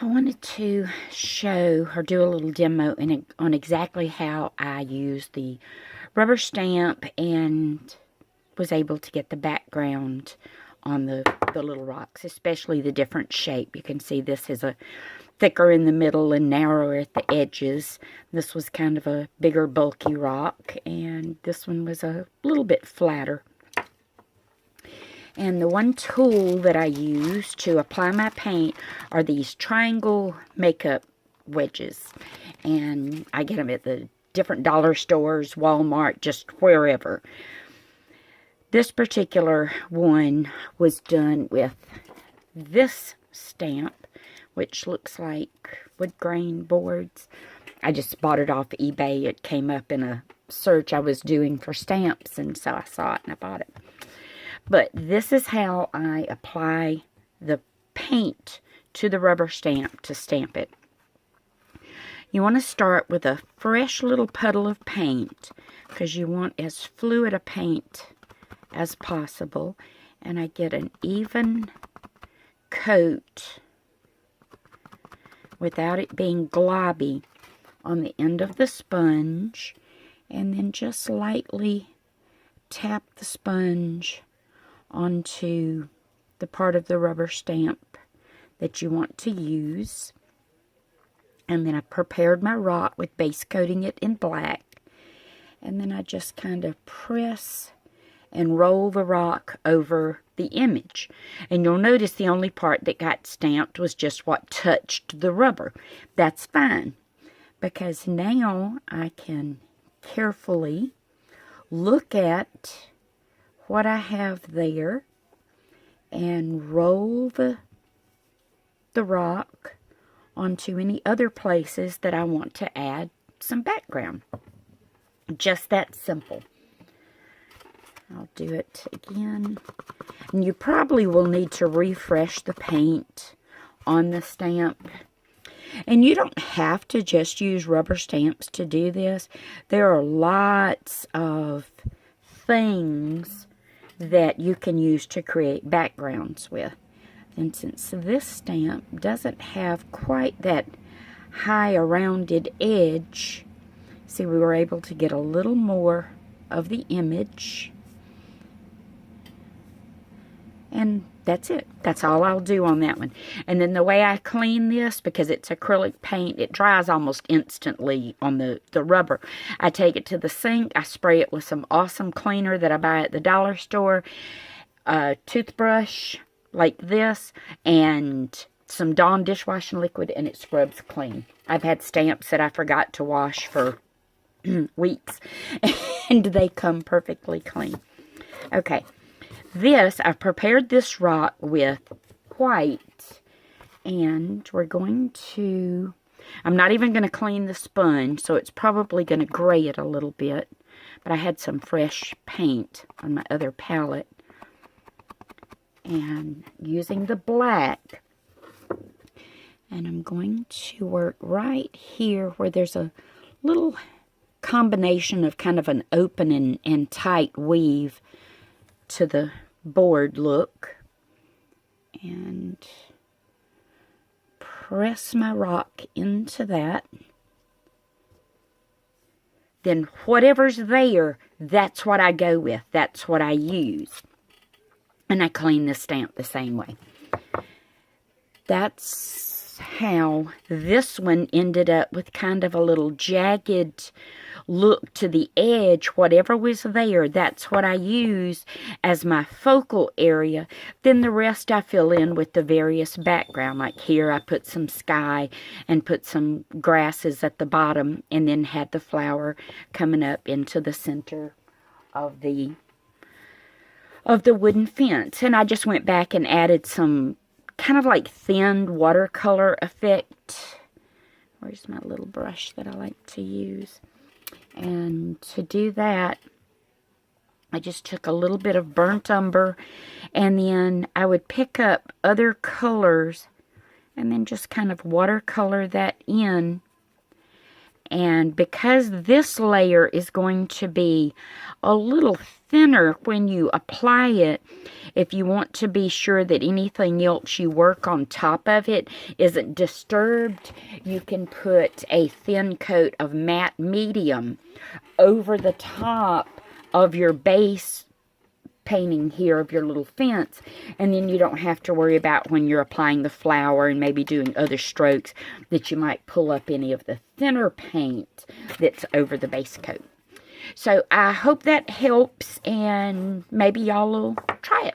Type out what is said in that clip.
I wanted to show or do a little demo on exactly how I use the rubber stamp and was able to get the background on the little rocks, especially the different shape. You can see this is a thicker in the middle and narrower at the edges. This was kind of a bigger, bulky rock, and this one was a little bit flatter. And the one tool that I use to apply my paint are these triangle makeup wedges. And I get them at the different dollar stores, Walmart, just wherever. This particular one was done with this stamp, which looks like wood grain boards. I just bought it off eBay. It came up in a search I was doing for stamps, and so I saw it and I bought it. But this is how I apply the paint to the rubber stamp to stamp it. You want to start with a fresh little puddle of paint because you want as fluid a paint as possible. And I get an even coat without it being globby on the end of the sponge, and then just lightly tap the sponge onto the part of the rubber stamp that you want to use. And then I prepared my rock with base coating it in black, and then I just kind of press and roll the rock over the image. And you'll notice the only part that got stamped was just what touched the rubber. That's fine, because now I can carefully look at what I have there and roll the rock onto any other places that I want to add some background. Just that simple. I'll do it again. And you probably will need to refresh the paint on the stamp. And you don't have to just use rubber stamps to do this. There are lots of things that you can use to create backgrounds with. And since this stamp doesn't have quite that high a rounded edge, see, we were able to get a little more of the image. And that's it. That's all I'll do on that one. And then the way I clean this, because it's acrylic paint, it dries almost instantly on the rubber. I take it to the sink. I spray it with some awesome cleaner that I buy at the dollar store. A toothbrush like this and some Dawn dishwashing liquid, and it scrubs clean. I've had stamps that I forgot to wash for weeks, and they come perfectly clean. Okay. I've prepared this rock with white, and we're going to, I'm not even going to clean the sponge, so it's probably going to gray it a little bit, but I had some fresh paint on my other palette, and using the black, and I'm going to work right here where there's a little combination of kind of an open and tight weave to the board look, and press my rock into that. Then whatever's there, that's what I go with. That's what I use. And I clean the stamp the same way. That's how this one ended up with kind of a little jagged look to the edge. Whatever was there, that's what I use as my focal area. Then the rest I fill in with the various background. Like here I put some sky and put some grasses at the bottom, and then had the flower coming up into the center of the wooden fence. And I just went back and added some kind of like thinned watercolor effect. Where's my little brush that I like to use? And to do that, I just took a little bit of burnt umber, and then I would pick up other colors and then just kind of watercolor that in. And because this layer is going to be a little thinner when you apply it, if you want to be sure that anything else you work on top of it isn't disturbed, you can put a thin coat of matte medium over the top of your base painting here of your little fence, and then you don't have to worry about when you're applying the flower and maybe doing other strokes that you might pull up any of the thinner paint that's over the base coat. So I hope that helps, and maybe y'all will try it.